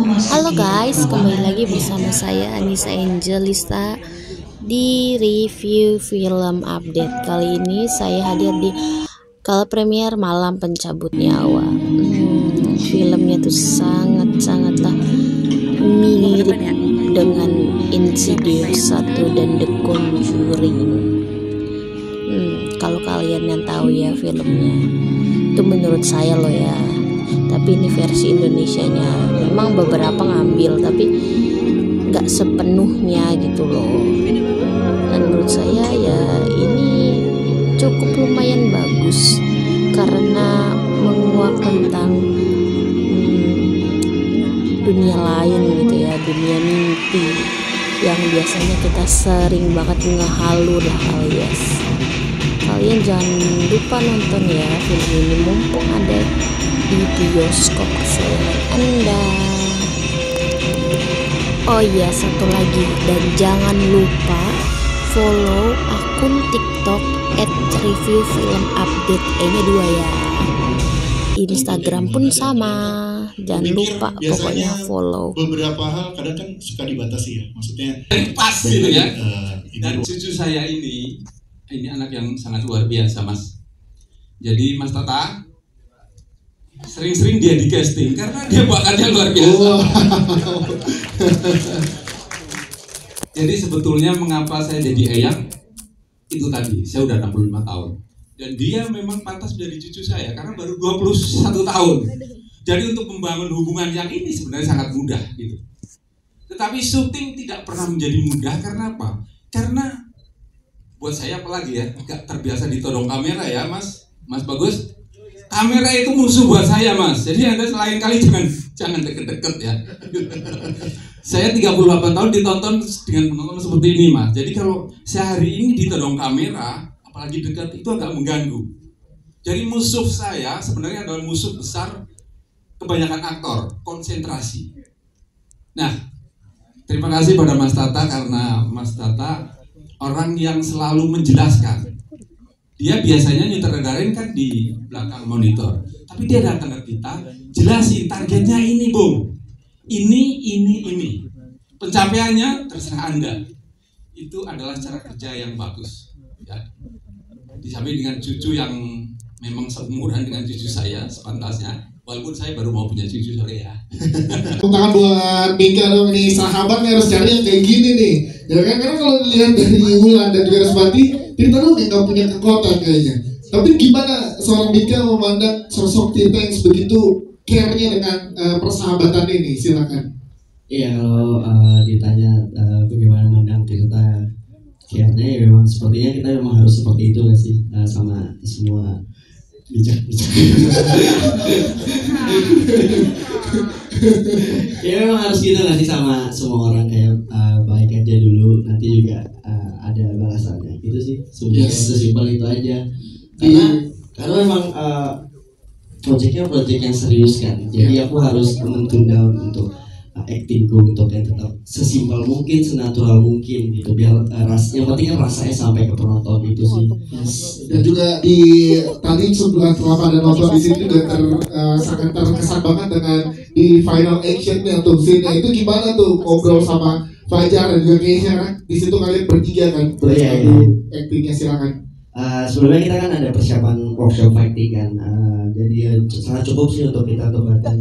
Halo guys, kembali lagi bersama saya Anissa Angelista di review film update. Kali ini saya hadir di gala premier Malam Pencabut Nyawa. Filmnya tuh sangatlah mirip dengan Insidious 1 dan The Conjuring. Kalau kalian yang tahu ya filmnya, itu menurut saya loh ya. Tapi ini versi Indonesianya memang beberapa ngambil, tapi nggak sepenuhnya gitu loh. Dan menurut saya ya ini cukup lumayan bagus karena menguak tentang dunia lain gitu ya, dunia mimpi yang biasanya kita sering banget ngehalu lah alias. Kalian jangan lupa nonton ya film ini mumpung ada di bioskop kesayangan Anda. Oh iya, satu lagi, dan jangan lupa follow akun TikTok @reviewfilmupdate, nya 2 ya. Instagram pun sama, jangan lupa pokoknya follow. Beberapa hal kadang kan suka dibatasi ya, maksudnya pas gitu ya. Dan cucu saya ini anak yang sangat luar biasa, Mas. Jadi Mas Tata sering-sering dia di casting karena dia bakatnya luar biasa. Jadi sebetulnya mengapa saya jadi eyang itu tadi, saya udah 65 tahun dan dia memang pantas menjadi cucu saya karena baru 21 tahun. Jadi untuk membangun hubungan yang ini sebenarnya sangat mudah gitu. Tetapi syuting tidak pernah menjadi mudah karena apa? Karena buat saya apalagi ya, gak terbiasa ditodong kamera ya Mas Bagus. Kamera itu musuh buat saya Mas. Jadi Anda selain kali jangan deket-deket ya. Saya 38 tahun ditonton dengan penonton seperti ini Mas. Jadi kalau sehari ini ditodong kamera, apalagi dekat, itu agak mengganggu. Jadi musuh saya sebenarnya adalah musuh besar kebanyakan aktor, konsentrasi. Nah, terima kasih pada Mas Tata karena Mas Tata orang yang selalu menjelaskan. Dia biasanya nyutradarain kan di belakang monitor, tapi dia datang ke kita, jelasin targetnya ini, Bung. Ini. Pencapaiannya terserah Anda. Itu adalah cara kerja yang bagus. Ya. Disamping dengan cucu yang memang seumuran dengan cucu saya, sepantasnya. Walaupun saya baru mau punya cucu sore ya. Tangan buat Mika dong nih, sahabatnya harus cari yang kayak gini nih. Ya kan, karena kalau dilihat dari Wulan dan juga Respati, Tirta tuh nggak punya kekuatan kayaknya. Tapi gimana seorang Mika memandang sosok Tirta yang sebegitu care-nya dengan persahabatan ini? Silakan. Iya, kalau ditanya bagaimana memandang Tirta care-nya, ya memang sepertinya kita memang harus seperti itu nggak sih, sama semua bijak. Ya memang harus gitu nggak sih sama semua orang, kayak baik aja dulu, nanti juga ada balasannya gitu sih. Sebenarnya sesimpel itu aja. Karena memang proyeknya proyek yang serius kan, jadi aku harus menunda untuk actingku untuk yang tetap sesimpel mungkin, senatural mungkin gitu, biar yang penting kan rasanya sampai ke penonton itu sih. Dan juga di tadi setelah pada nonton di sini juga sangat terkesan banget dengan di final actionnya tuh, scene itu gimana tuh ngobrol sama Fajar dan juga Keisha. Di situ kalian bertiga kan actingnya, silakan. Sebelumnya kita kan ada persiapan workshop fighting kan, jadi sangat cukup sih untuk kita tobatkan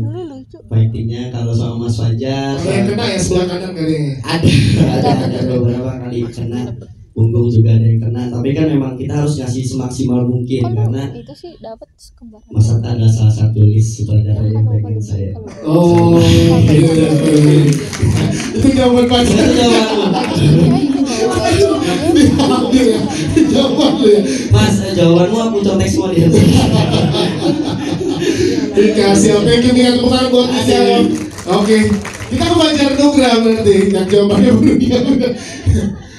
fightingnya. Kalau sama Mas Fajar yang kena ya sebelah kanan kali ada beberapa kali kena, punggung juga ada yang kena, tapi kan memang kita harus ngasih semaksimal mungkin karena itu sih dapat kembar. Mas Hatta adalah salah satu list sutradara yang pengen saya. Oh, itu jawaban Fajar. Jawaban lu ya. Mas, jawabanmu aku contek semua dia. Dikasih apa yang kita kemarin buat dijawab. Oke, kita ke Fajar Nugra berarti yang jawabannya benar.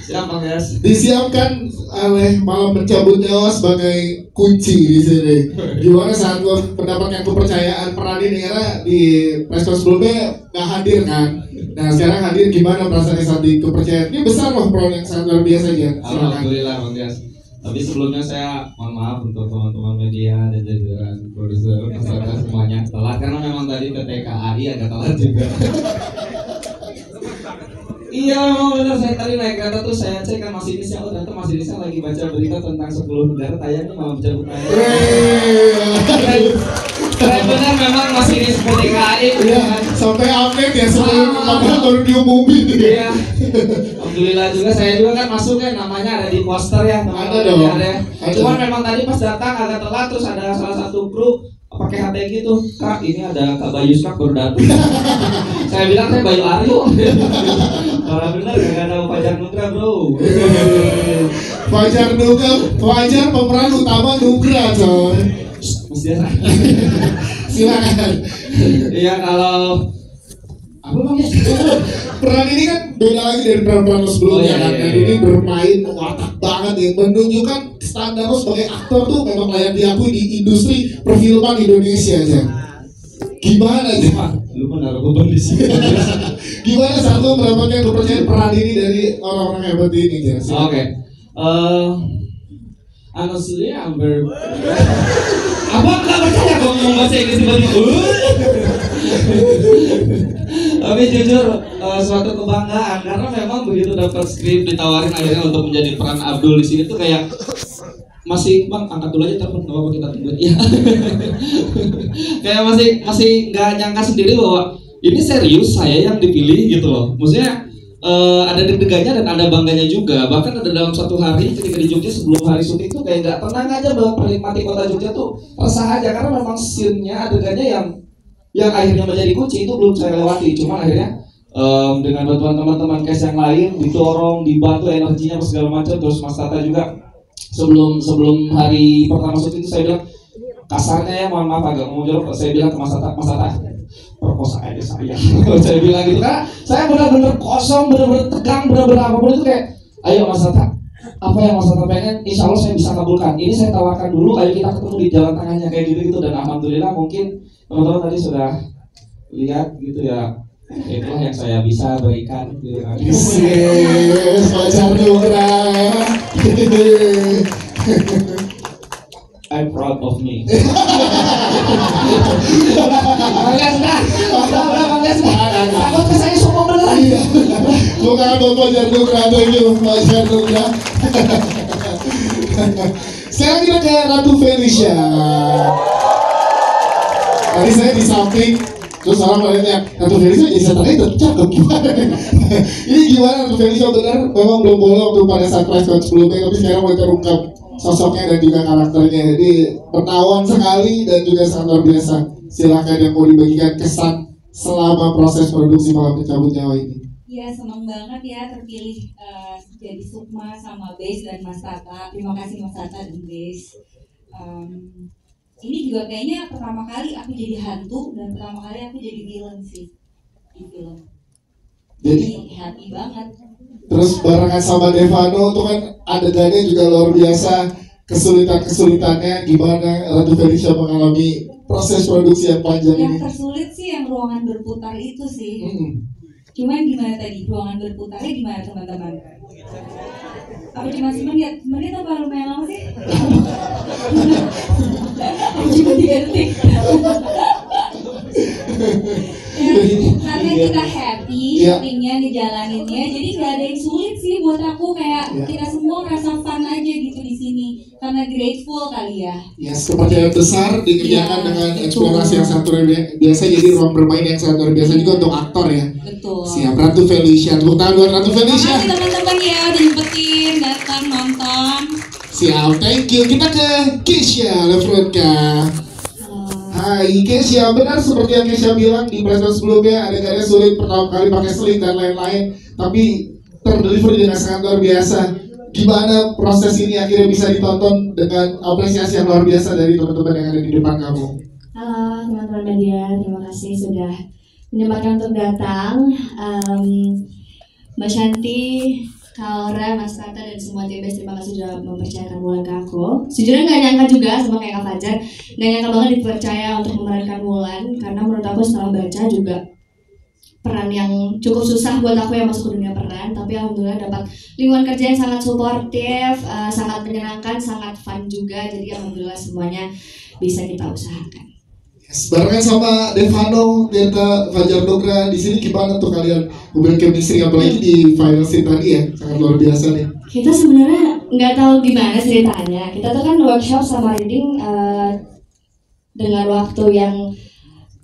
Siapa guys? Disiapkan oleh Malam Pencabut Nyawa sebagai kunci di sini. Gimana saat lo mendapatkan kepercayaan peran ini, karena di preskon sebelumnya nggak hadir kan? Nah sekarang hadir, gimana perasaan saat di kepercayaan ini? Besar loh peran yang sangat luar biasa aja. Alhamdulillah Bang Tias. Tapi sebelumnya saya mohon maaf untuk teman-teman media dan jajaran produser masyarakat semuanya telat karena memang tadi PT KAI agak telat juga. Iya memang benar, saya tadi naik kereta tuh saya cek kan masinisnya, oh ternyata masinisnya lagi baca berita tentang 10 negara tayangnya malah mencabut tayang. Keren benar memang masinis PT KAI. Iya, sampai update ya sebelum baru diumumin. Iya. Alhamdulillah juga saya juga kan masuk kan namanya ada di poster ya teman-teman. Ada dong. Ada. Cuman memang tadi pas datang agak telat terus ada salah satu kru pakai HT gitu, Kak ini ada Kak Bayu Skak baru datang. Saya bilang saya Bayu Aryo. Kalau benar gak ada Fajar Nugra bro. Fajar Nugra, Fajar pemeran utama Nugra coy. Mesti ya. Silakan. Iya kalau apa bang ya? Peran ini kan beda lagi dari peran-peran sebelumnya kan. Dan ini bermain watak banget ya, menunjukkan standar lo sebagai aktor tuh memang layak diakui di industri perfilman Indonesia aja. Gimana aja? Lu menaruh beban di sini. Gimana saat lo mendapatkan kepercayaan peran ini dari orang-orang hebat ini ya? Oke. Honestly, I'm very. Abang nggak percaya kalau ngomong bahasa Inggris tiba-tiba. Tapi jujur suatu kebanggaan karena memang begitu dapat skrip ditawarin akhirnya untuk menjadi peran Abdul di sini tuh kayak masih bang angkat dulu aja telepon nggak apa kita tunggu ya. Kayak masih nggak nyangka sendiri bahwa ini serius saya yang dipilih gitu loh. Maksudnya ada deg-degannya dan ada bangganya juga. Bahkan ada dalam satu hari ketika di Jogja sebelum hari syuting tuh kayak nggak tenang aja bahwa menikmati kota Jogja tuh resah aja karena memang scene-nya adegannya yang akhirnya menjadi kunci itu belum saya lewati. Cuman akhirnya dengan bantuan teman-teman cast yang lain didorong, dibantu energinya segala macam. Terus Mas Tata juga sebelum hari pertama syuting itu saya bilang kasarnya ya mohon maaf agak ngomong jorok, saya bilang ke Mas Tata perkosa aja saya. Saya bilang gitu kan saya benar-benar kosong, benar-benar tegang, benar-benar apapun itu kayak ayo Mas Tata apa yang Mas Tata pengen insya Allah saya bisa kabulkan, ini saya tawarkan dulu, ayo kita ketemu di jalan tengahnya kayak gitu dan alhamdulillah mungkin teman-teman tadi sudah lihat gitu ya, itulah yang saya bisa berikan gitu. Fajar Nugra. I'm proud of me. Takut ke saya sombong beneran. Bukan Fajar Nugra, thank you Fajar Nugra. Sekarang kita ke Ratu Felicia. Tadi saya di samping, terus orang melihatnya Ratu Felicia jadi setannya tetap cakep gimana? Ini gimana Ratu Felicia benar? Memang belum boleh waktu pada saat press conference sebelumnya, tapi sekarang mulai terungkap sosoknya dan juga karakternya. Jadi petawan sekali dan juga sangat luar biasa. Silakan yang mau dibagikan kesan selama proses produksi Malam Pencabut Nyawa ini. Ya senang banget ya terpilih jadi Sukma sama Base dan Mas Tata. Terima kasih Mas Tata dan Base. Ini juga kayaknya pertama kali aku jadi hantu dan pertama kali aku jadi villain sih di film. Jadi happy banget. Terus barengan sama Devano itu kan adegannya juga luar biasa, kesulitannya gimana Ratu Felicia mengalami proses produksi yang panjang ini? Yang tersulit sih yang ruangan berputar itu sih. Cuman gimana tadi ruangan berputarnya gimana teman-teman? Apa cuma semenit apa lumayan lama sih? Cuma 3 detik. Karena kita happy syutingnya dijalaninnya, jadi nggak ada yang sulit sih buat aku, kayak kita semua merasa fun aja gitu di sini karena grateful kali ya. Yes, kepercayaan besar dikerjakan dengan eksplorasi yang sangat luar biasa, jadi ruang bermain yang sangat luar biasa juga untuk aktor ya. Betul. Siap Ratu Felicia, tepuk tangan buat Ratu Felicia. Terima kasih teman-teman ya udah nyempetin datang nonton. Siap, thank you. Kita ke Keisha Lefronka. Hai Keisha, benar seperti yang Keisha bilang di presentasi sebelumnya, adegannya sulit pertama kali pakai seling dan lain-lain, tapi terdeliver dengan sangat luar biasa. Gimana proses ini akhirnya bisa ditonton dengan apresiasi yang luar biasa dari teman-teman yang ada di depan kamu? Halo teman-teman media, terima kasih sudah menyempatkan untuk datang. Mbak Shanti, Kak Aura, Mas Tata, dan semua tim Base, terima kasih sudah mempercayakan Wulan ke aku. Sejujurnya gak nyangka juga sama kayak Kak Fajar, gak nyangka banget dipercaya untuk memerankan Wulan, karena menurut aku setelah baca juga peran yang cukup susah buat aku yang masuk ke dunia peran, tapi alhamdulillah dapat lingkungan kerja yang sangat suportif, sangat menyenangkan, sangat fun juga. Jadi alhamdulillah semuanya bisa kita usahakan. Barengan sama Devano, Tirta, Fajar Nugra di sini gimana tuh kalian hubungan chemistry apalagi di final scene tadi ya, sangat luar biasa nih. Kita sebenarnya nggak tahu gimana ceritanya. Kita tuh kan workshop sama reading dengan waktu yang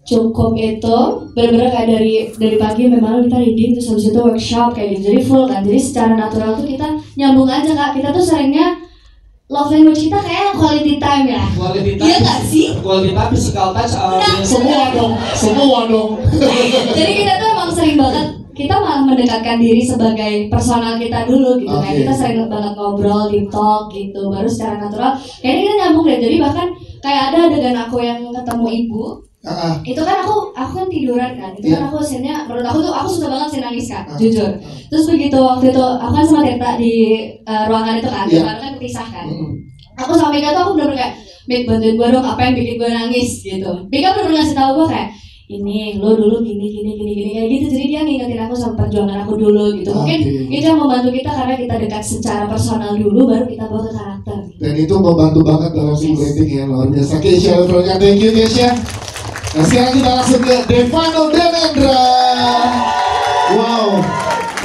cukup itu benar-benar kayak dari pagi memang kita reading terus habis itu workshop kayak gitu, jadi full kan. Jadi secara natural tuh kita nyambung aja Kak. Kita tuh seringnya love language kita kayak quality time ya. Quality time. Iya nggak sih? Quality time, physical touch, Semua dong. Jadi kita tuh emang sering banget, kita malah mendekatkan diri sebagai personal kita dulu gitu. Kayak kita sering banget ngobrol di talk gitu, baru secara natural kayaknya kita nyambung deh. Jadi bahkan kayak ada adegan aku yang ketemu ibu. Itu kan aku kan tiduran kan, itu kan aku scene-nya, menurut aku tuh aku suka banget scene nangis Kak, jujur. Terus begitu waktu itu aku kan sama Tirta di ruangan itu kan, kan kepisah kan. Aku sama Mika tuh aku bener-bener kayak, Mik bantuin gue dong apa yang bikin gue nangis gitu. Mika bener-bener ngasih tau gue kayak, ini lo dulu gini kayak gitu. Jadi dia ngingetin aku sama perjuangan aku dulu gitu. Mungkin itu yang membantu kita karena kita dekat secara personal dulu, baru kita bawa ke karakter. Dan itu membantu banget dalam scene rating ya, luar biasa. Keisha, thank you Keisha. Nah sekarang kita langsung ke Devano dan Endra. Wow,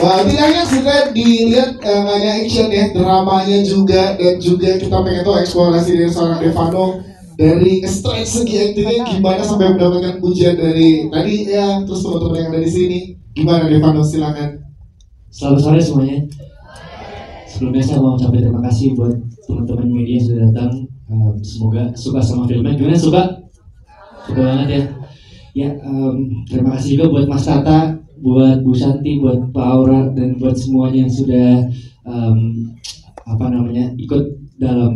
wah tidak hanya suka dilihat hanya action ya, dramanya juga, dan juga kita pengen tahu eksplorasi dari seorang Devano dari stretch segi aktingnya gimana sampai mendapatkan pujian dari tadi ya, terus teman-teman yang ada di sini. Gimana Devano, silakan. Selamat sore semuanya. Sebelumnya saya mau ucapin terima kasih buat teman-teman media yang sudah datang. Semoga suka sama filmnya. Gimana, suka? Suka banget ya. Ya, terima kasih juga buat Mas Tata, buat Bu Santi, buat Pak Aura, dan buat semuanya yang sudah ikut dalam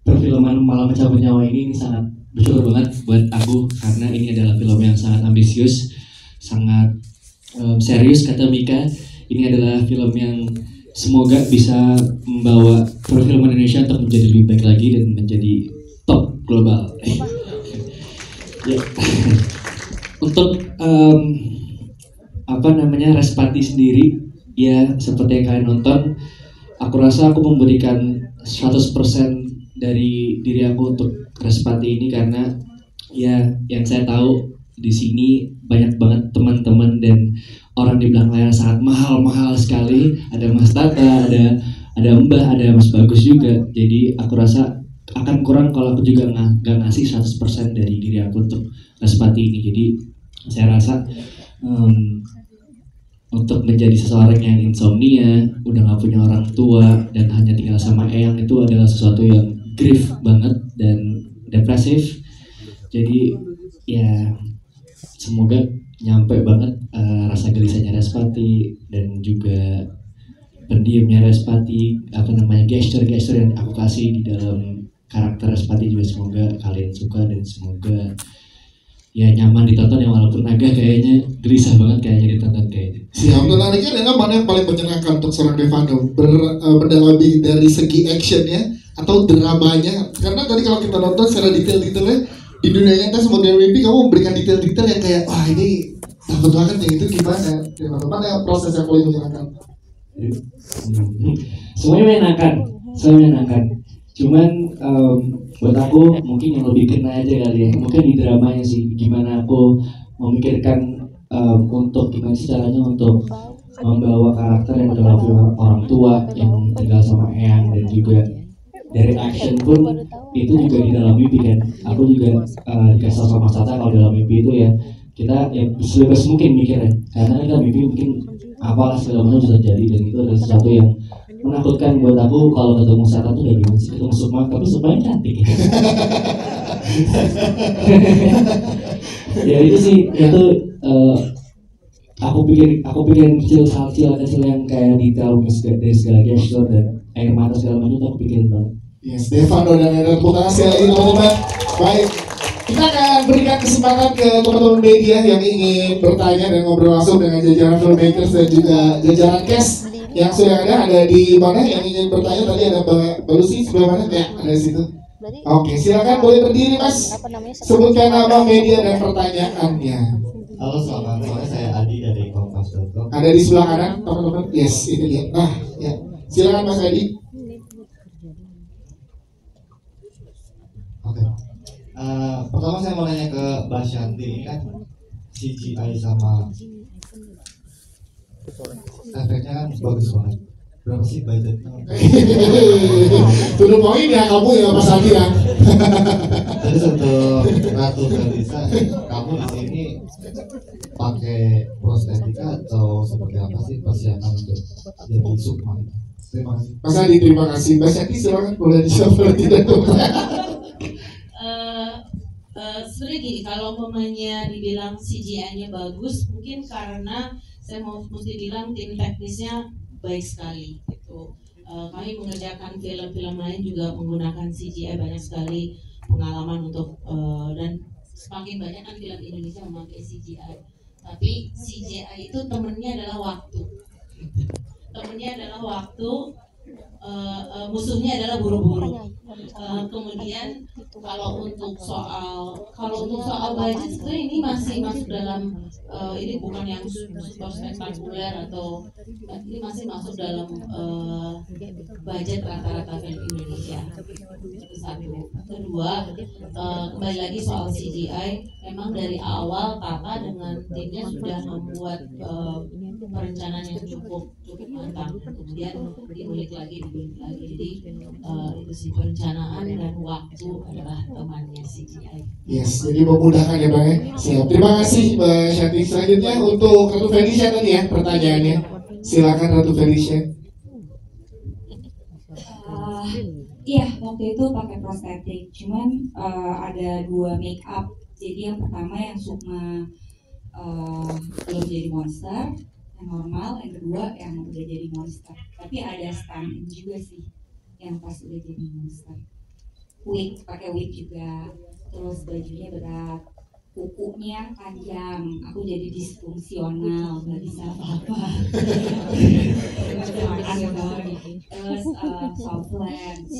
perfilman Malam Mencabut Nyawa ini sangat bersyukur banget buat aku karena ini adalah film yang sangat ambisius, sangat serius kata Mika. Ini adalah film yang semoga bisa membawa perfilman Indonesia untuk menjadi lebih baik lagi dan menjadi top global. Ya. Untuk Respati sendiri ya seperti yang kalian nonton, aku rasa aku memberikan 100% dari diri aku untuk Respati ini karena ya yang saya tahu di sini banyak banget teman-teman dan orang di belakang layar sangat mahal sekali. Ada Mas Tata, ada Mbah, ada Mas Bagus juga. Jadi aku rasa akan kurang kalau aku juga nggak ngasih 100% dari diri aku untuk Respati ini. Jadi saya rasa untuk menjadi seseorang yang insomnia, udah nggak punya orang tua dan hanya tinggal sama Eyang itu adalah sesuatu yang grief banget dan depresif. Jadi ya semoga nyampe banget rasa gelisahnya Respati dan juga pendiamnya Respati, gesture-gesture yang aku kasih di dalam karakter Respati juga semoga kalian suka dan semoga ya nyaman ditonton ya, walaupun agak kayaknya gelisah banget kayaknya ditonton kayaknya. Siap, menariknya adalah mana yang paling menyenangkan untuk seorang Devano, mendalami dari segi actionnya atau dramanya? Karena tadi kalau kita nonton secara detail-detailnya di dunia nyata sama dunia mimpi, kamu memberikan detail-detail yang kayak wah ini dapat banget nih. Itu gimana? Mana proses yang paling menyenangkan? Semuanya menyenangkan. Cuman buat aku mungkin yang lebih kena aja kali ya, mungkin di dramanya sih, gimana aku memikirkan untuk gimana sih caranya untuk membawa karakter yang adalah orang tua yang tinggal sama Eyang, dan juga dari action pun itu juga di dalam mimpi kan. Aku juga dikasih sama Mas Tata kalau dalam mimpi itu ya kita ya sebebas mungkin mikirnya, karena kita mimpi mungkin apalah segala macam bisa terjadi, dan itu adalah sesuatu yang menakutkan buat aku. Kalau ketemu setan tuh kayak gimana sih, ketemu Sukma, tapi Sukma cantik. Ya itu sih, itu aku pikir kecil yang kayak detail dari segala gesture dan air mata segala macam, aku pikirin banget. Yes, Devano dan Endra, terima kasih lagi teman-teman. Baik, kita akan berikan kesempatan ke teman-teman media yang ingin bertanya dan ngobrol langsung dengan jajaran filmmakers dan juga jajaran cast yang sudah ada di mana yang ingin bertanya. Tadi ada Mbak Lucy sebelah mana? Ya, ada di situ. Oke, silakan boleh berdiri Mas. Sebutkan nama, media dan pertanyaannya. Halo, selamat sore, saya Adi dari Ada di sebelah kanan, teman-teman. Yes, itu dia. Nah, ya. Silakan Mas Adi. Oke. Pertama saya mau nanya ke Mbak Shanti, ini kan CGI sama efeknya kan bagus banget. Berapa sih budgetnya? Tuh poin ya kamu ya Mas Adi ya. Terus untuk Ratu Felisa, kamu di sini pakai prostetika atau seperti apa sih persiapan untuk jadi Sukma? Terima kasih. Mas Adi, terima kasih. Mbak Shanti silakan boleh dijawab tidak? Sebenarnya gini, kalau pemainnya dibilang CGI-nya bagus, mungkin karena saya mesti bilang tim teknisnya baik sekali gitu. Kami mengerjakan film-film lain juga menggunakan CGI banyak sekali pengalaman untuk dan semakin banyak kan film Indonesia memakai CGI. Tapi CGI itu temennya adalah waktu. Temennya adalah waktu, musuhnya adalah buru-buru. Kemudian kalau untuk soal budget sebenarnya ini masih masuk dalam ini bukan yang super spektakuler atau ini masih masuk dalam budget rata-rata film Indonesia. Itu satu. Kedua, kembali lagi soal CGI, memang dari awal Tata dengan timnya sudah membuat perencanaan yang cukup matang. Kemudian diulik lagi. Jadi itu sih perencanaan dan waktu adalah temannya CGI. Yes, jadi memudahkan ya Bang ya. Siap. Terima kasih Mbak Shanti. Selanjutnya untuk Ratu Felicia tadi ya pertanyaannya. Silakan Ratu Felicia. Iya, waktu itu pakai prostetik. Cuman ada 2 make up. Jadi yang pertama yang Sukma belum jadi monster, yang normal, yang kedua yang udah jadi monster. Tapi ada stand-in juga sih yang pas udah jadi monster. Wig, pakai wig juga. Terus bajunya berat, kukunya panjang. Aku jadi disfungsional, nggak bisa apa-apa. Terus soft lens.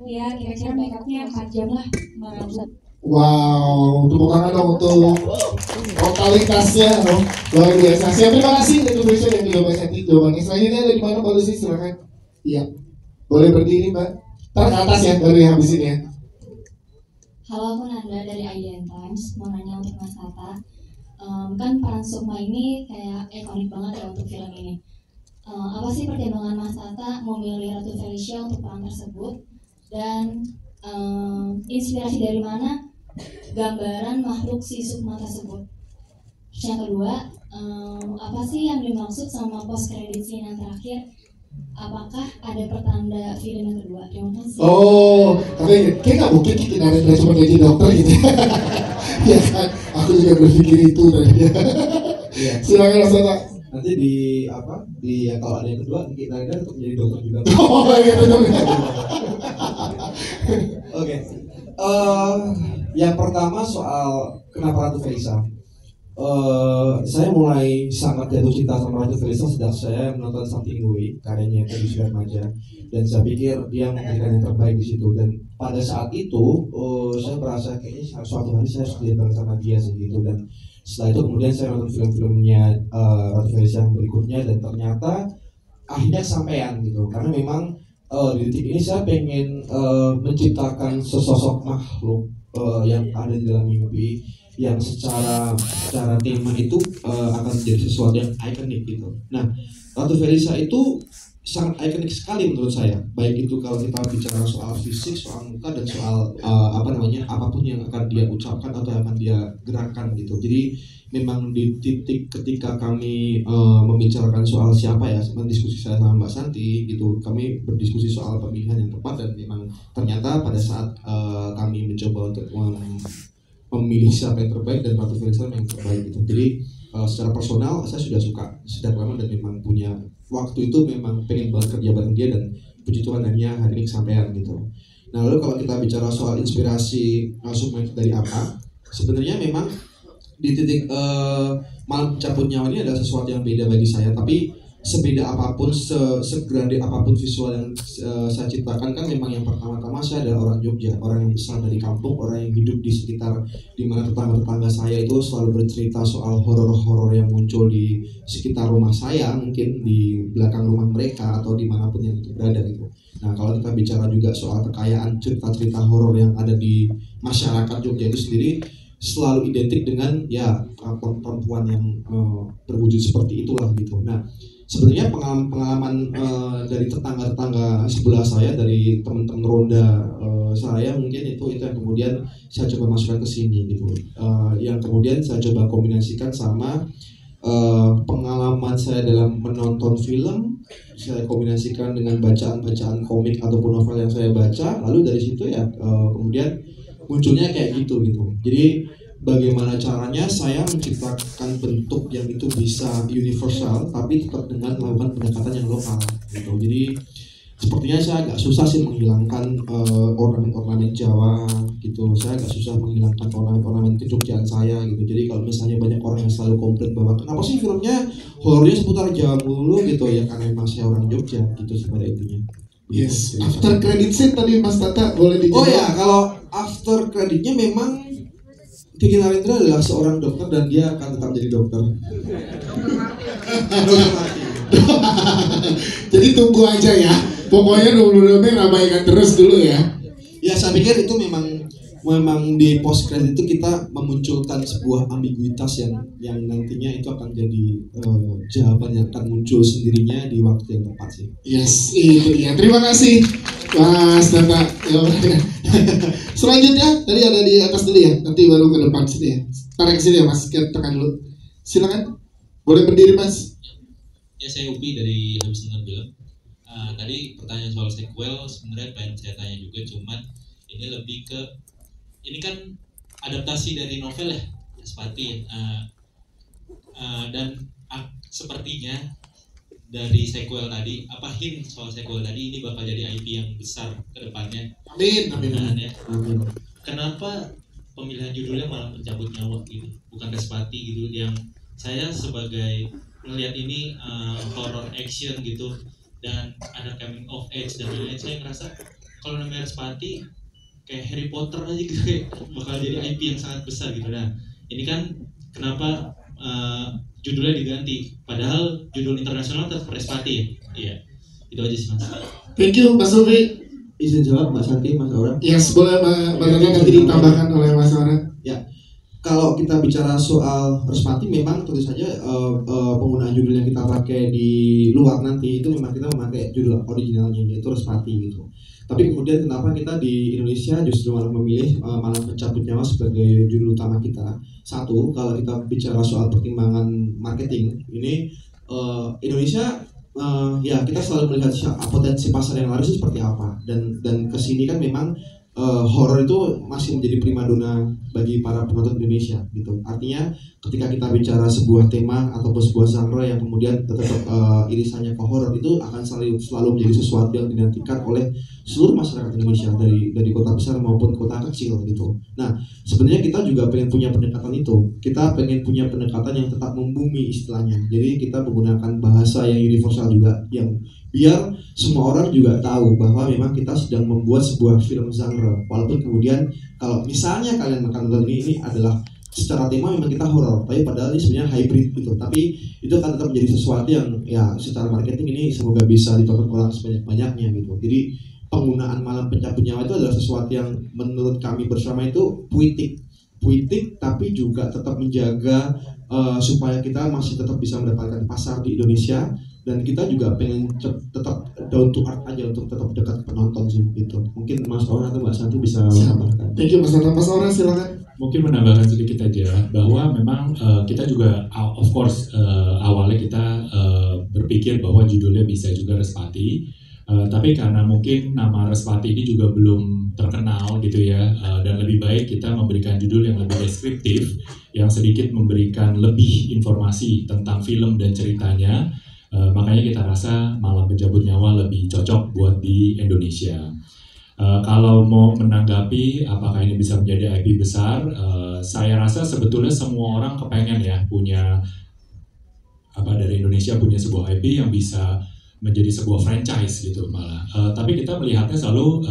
Ya kira-kira makeupnya panjang lah, merambut. Wow, tepuk tangan dong untuk totalitasnya, luar biasa. Siap, terima kasih Ratu Felicia dan juga Mbak Shanti. Jawabannya selanjutnya dari mana Mbak Lucy? Silakan. Iya, boleh berdiri Mbak. Ntar ke atas ya, baru habisin ya. Halo, aku Nanda dari IDN Times. Mau nanya untuk Mas Tata. Kan peran Sukma ini kayak ikonik banget ya untuk film ini. Apa sih pertimbangan Mas Tata memilih Ratu Felicia untuk peran tersebut? Dan inspirasi dari mana gambaran makhluk si Sukma tersebut? Terus yang kedua, apa sih yang dimaksud sama post credit scene yang terakhir? Apakah ada pertanda film yang kedua? Terima kasih. Oh, tapi kayak nggak mungkin kita nggak cuma jadi dokter gitu. Ya kan, aku juga berpikir itu tadi. Iya. Silakan Mas Tata. Nanti di kalau ada yang kedua kita untuk menjadi dokter juga. Oh iya betul. Oke. Yang pertama soal kenapa Ratu Felisa. Saya mulai sangat jatuh cinta sama Ratu Felisa sejak saya menonton Something New karyanya Teddy Sudarmaja, dan saya pikir dia memberikan yang terbaik di situ. Dan pada saat itu saya merasa kayaknya suatu hari saya harus dietang sama dia sih gitu. Dan setelah itu kemudian saya nonton film-filmnya Ratu Felisa yang berikutnya, dan ternyata akhirnya sampean gitu. Karena memang di titik ini saya pengen menciptakan sesosok makhluk yang ada di dalam mimpi, yang secara tema itu akan menjadi sesuatu yang ikonik gitu. Nah, Ratu Felisa itu sangat ikonik sekali menurut saya. Baik itu kalau kita bicara soal fisik, soal muka, dan soal apapun yang akan dia ucapkan atau akan dia gerakan gitu. Jadi memang di titik ketika kami membicarakan soal siapa ya, diskusi saya sama Mbak Santi gitu, kami berdiskusi soal pemilihan yang tepat, dan memang ternyata pada saat kami mencoba untuk memilih siapa yang terbaik, dan Ratu Felisa yang terbaik gitu. Jadi secara personal saya sudah suka sejak lama, dan memang punya waktu itu memang pengen banget kerja bareng dia, dan puji Tuhan akhirnya hari ini kesampaian gitu. Nah, lalu kalau kita bicara soal inspirasi Sukma dari apa, sebenarnya memang di titik Malam Pencabut Nyawa ini adalah sesuatu yang beda bagi saya, tapi sebeda apapun, segrande apapun visual yang saya ciptakan, kan memang yang pertama-tama saya adalah orang Jogja, orang yang besar dari kampung, orang yang hidup di sekitar di mana tetangga-tetangga saya itu selalu bercerita soal horor-horor yang muncul di sekitar rumah saya, mungkin di belakang rumah mereka atau dimanapun yang itu berada gitu. Nah, kalau kita bicara juga soal kekayaan cerita-cerita horor yang ada di masyarakat Jogja itu sendiri, selalu identik dengan ya perempuan yang berwujud seperti itulah gitu. Nah, sebenarnya pengalaman dari tetangga-tetangga sebelah saya, dari teman-teman ronda saya, mungkin itu yang kemudian saya coba masukkan ke sini gitu. Yang kemudian saya coba kombinasikan sama pengalaman saya dalam menonton film, saya kombinasikan dengan bacaan-bacaan komik ataupun novel yang saya baca, lalu dari situ ya kemudian munculnya kayak gitu. Jadi bagaimana caranya saya menciptakan bentuk yang itu bisa universal tapi tetap dengan melakukan pendekatan yang lokal gitu. Jadi sepertinya saya agak susah sih menghilangkan ornamen-ornamen Jawa gitu. Saya agak susah menghilangkan ornamen-ornamen kejogjaan saya gitu. Jadi kalau misalnya banyak orang yang selalu komplain bahwa kenapa sih filmnya horornya seputar Jawa mulu gitu, ya karena memang saya orang Jogja gitu pada intinya. Yes, after credit scene tadi Mas Tata boleh dijawab. Oh ya, kalau after creditnya memang Kiki Narendra adalah seorang dokter dan dia akan tetap jadi dokter. Jadi tunggu aja ya. Pokoknya 22 Mei ramaikan terus dulu ya. Ya, saya pikir itu memang di post credit itu kita memunculkan sebuah ambiguitas yang nantinya itu akan jadi jawaban yang akan muncul sendirinya di waktu yang tepat sih. Yes, itu dia. Terima kasih Mas Tata. Selanjutnya tadi ada di atas dulu ya, nanti baru ke depan sini ya. Tarik sini ya Mas, kita tekan dulu. Silakan. Boleh berdiri Mas. Ya, saya Upi dari Habis Nonton Film. Tadi pertanyaan soal sequel sebenarnya pengen saya tanya juga, cuman ini lebih ke, ini kan adaptasi dari novel ya, Spati, dan sepertinya dari sequel tadi, apa hint soal sequel tadi ini bakal jadi IP yang besar ke depannya. Amin. Ya. Kenapa pemilihan judulnya malah Pencabut Nyawa gitu, bukan Respati gitu, yang saya sebagai melihat ini horror action gitu dan ada coming of age dan lain-lain, saya ngerasa kalau namanya Respati kayak Harry Potter aja gitu, kayak bakal jadi IP yang sangat besar gitu. Nah, ini kan kenapa judulnya diganti, padahal judul internasional tetap Respati ya. Iya, itu aja sih Mas. Thank you Mas Sofi. Izin jawab Mbak Santi, Mas Aura. Yes, boleh Mbak Tata nanti ditambahkan oleh Mas Aura. Ya, kalau kita bicara soal Respati, memang tentu saja penggunaan judul yang kita pakai di luar nanti itu memang kita memakai judul originalnya yaitu Respati gitu. Tapi kemudian kenapa kita di Indonesia justru malah memilih Malam Pencabut Nyawa sebagai judul utama kita? Satu, kalau kita bicara soal pertimbangan marketing, ini Indonesia ya kita selalu melihat potensi pasar yang laris seperti apa, dan kesini kan memang horor itu masih menjadi primadona bagi para penonton Indonesia gitu. Artinya ketika kita bicara sebuah tema ataupun sebuah genre yang kemudian tetap irisannya ke horor, itu akan selalu menjadi sesuatu yang dinantikan oleh seluruh masyarakat Indonesia dari kota besar maupun kota kecil gitu. Nah, sebenarnya kita juga pengen punya pendekatan itu. Kita pengen punya pendekatan yang tetap membumi istilahnya. Jadi kita menggunakan bahasa yang universal juga, yang biar semua orang juga tahu bahwa memang kita sedang membuat sebuah film genre. Walaupun kemudian kalau misalnya kalian akan nonton ini adalah secara tema memang kita horor, tapi padahal ini sebenarnya hybrid gitu. Tapi itu akan tetap menjadi sesuatu yang ya secara marketing ini semoga bisa ditonton orang sebanyak-banyaknya gitu. Jadi penggunaan Malam Pencabut Nyawa itu adalah sesuatu yang menurut kami bersama itu puitik tapi juga tetap menjaga supaya kita masih tetap bisa mendapatkan pasar di Indonesia, dan kita juga pengen tetap down to earth aja untuk tetap dekat penonton sih gitu. Mungkin Mas Aura atau Mbak Santi bisa menambahkan. Thank you Mas Aura, silakan. Mungkin menambahkan sedikit aja bahwa memang kita juga of course awalnya kita berpikir bahwa judulnya bisa juga Respati, tapi karena mungkin nama Respati ini juga belum terkenal gitu ya, dan lebih baik kita memberikan judul yang lebih deskriptif, yang sedikit memberikan lebih informasi tentang film dan ceritanya. Makanya kita rasa Malam Pencabut Nyawa lebih cocok buat di Indonesia. Kalau mau menanggapi apakah ini bisa menjadi IP besar, saya rasa sebetulnya semua orang kepengen ya punya dari dari Indonesia punya sebuah IP yang bisa menjadi sebuah franchise gitu malah. Tapi kita melihatnya selalu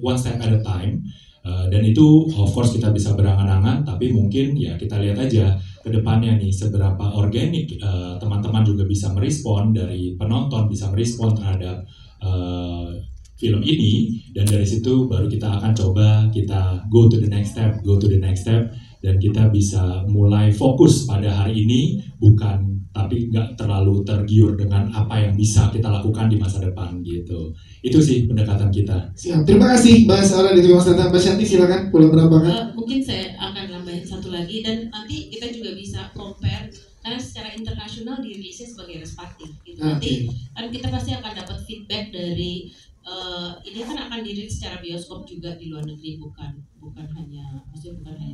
one step at a time. Dan itu of course kita bisa berangan-angan, tapi mungkin ya kita lihat aja ke depannya nih seberapa organik teman-teman juga bisa merespon, dari penonton bisa merespon terhadap film ini, dan dari situ baru kita akan coba kita go to the next step, dan kita bisa mulai fokus pada hari ini, tapi nggak terlalu tergiur dengan apa yang bisa kita lakukan di masa depan gitu. Itu sih pendekatan kita. Siap. Terima kasih Mbak Sarah dan juga Mas Tata. Mbak Shanti silakan pulang berapa? Mungkin saya akan nambahin satu lagi, dan nanti kita juga bisa compare karena secara internasional dirilisnya sebagai respati gitu. Nanti kan kita pasti akan dapat feedback dari ini kan akan dirilis secara bioskop juga di luar negeri, bukan hanya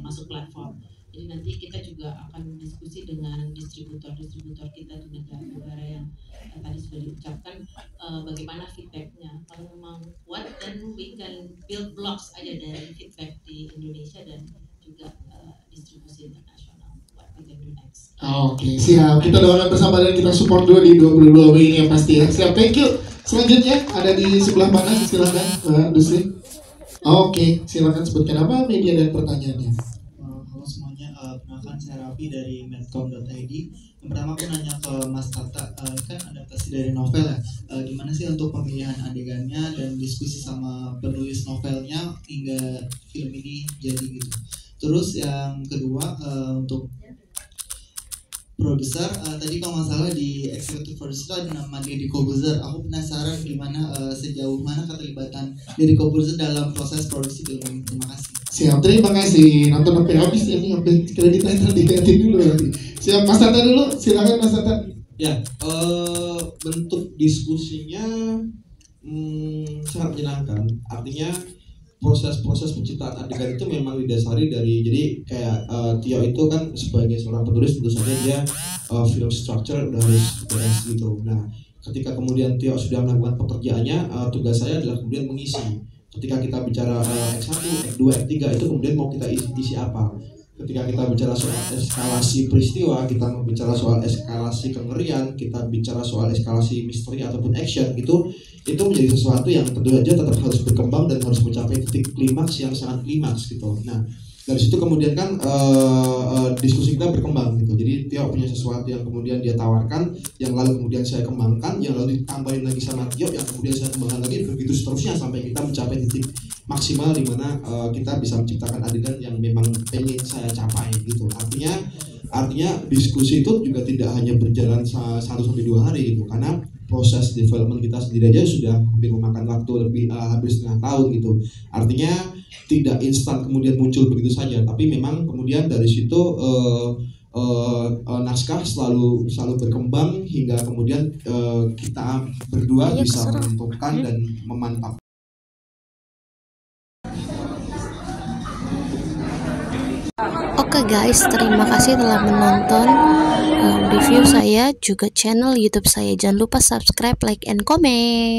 masuk platform. Jadi nanti kita juga akan diskusi dengan distributor kita di negara-negara yang tadi sudah diucapkan, bagaimana feedbacknya. Kalau memang kuat, dan we can build blocks aja dari feedback di Indonesia dan juga distribusi internasional. What we can do next. Oke, siap. Kita doakan bersama dan kita support dulu di 22 Mei ini yang pasti ya. Siap, thank you. Selanjutnya ada di sebelah mana? Silakan Mbak Dusri. Oke, silakan sebutkan apa media dan pertanyaannya. Halo semuanya, perkenalkan saya Raffi dari medcom.id. Yang pertama aku nanya ke Mas Tata, kan adaptasi dari novel ya, gimana sih untuk pemilihan adegannya dan diskusi sama penulis novelnya hingga film ini jadi gitu. Terus yang kedua, untuk produser, tadi kalau nggak salah di executive producer ada nama Deddy Corbuzier. Aku penasaran gimana sejauh mana keterlibatan Deddy Corbuzier dalam proses produksi film ini. Terima kasih. Siap, terima kasih. Nonton sampai habis ya, ini sampai kreditnya diganti dulu nanti. Siap, Mas Tata dulu, silakan Mas Tata. Ya, bentuk diskusinya sangat menyenangkan. Artinya proses penciptaan adegan itu memang didasari dari, jadi kayak Tio itu kan sebagai seorang penulis tentu saja dia film structure udah harus beres gitu. Nah, ketika kemudian Tio sudah melakukan pekerjaannya, tugas saya adalah kemudian mengisi. Ketika kita bicara X1, X2, X3 itu kemudian mau kita isi apa? Ketika kita bicara soal eskalasi peristiwa, kita bicara soal eskalasi kengerian, kita bicara soal eskalasi misteri ataupun action, itu menjadi sesuatu yang tentu saja tetap harus berkembang dan harus mencapai titik klimaks yang sangat klimaks gitu. Nah, dari situ kemudian kan diskusi kita berkembang gitu. Jadi Tio punya sesuatu yang kemudian dia tawarkan, yang lalu kemudian saya kembangkan, yang lalu ditambahin lagi sama Tio, yang kemudian saya kembangkan lagi, begitu seterusnya sampai kita mencapai titik maksimal di mana kita bisa menciptakan adegan yang memang pengen saya capai gitu. Artinya diskusi itu juga tidak hanya berjalan 1-2 hari gitu, karena proses development kita sendiri aja sudah hampir memakan waktu lebih hampir setengah tahun gitu. Artinya tidak instan kemudian muncul begitu saja, tapi memang kemudian dari situ naskah selalu berkembang hingga kemudian kita berdua bisa menentukan dan memantapkan. Oke guys, terima kasih telah menonton review saya, juga channel YouTube saya. Jangan lupa subscribe, like, and comment.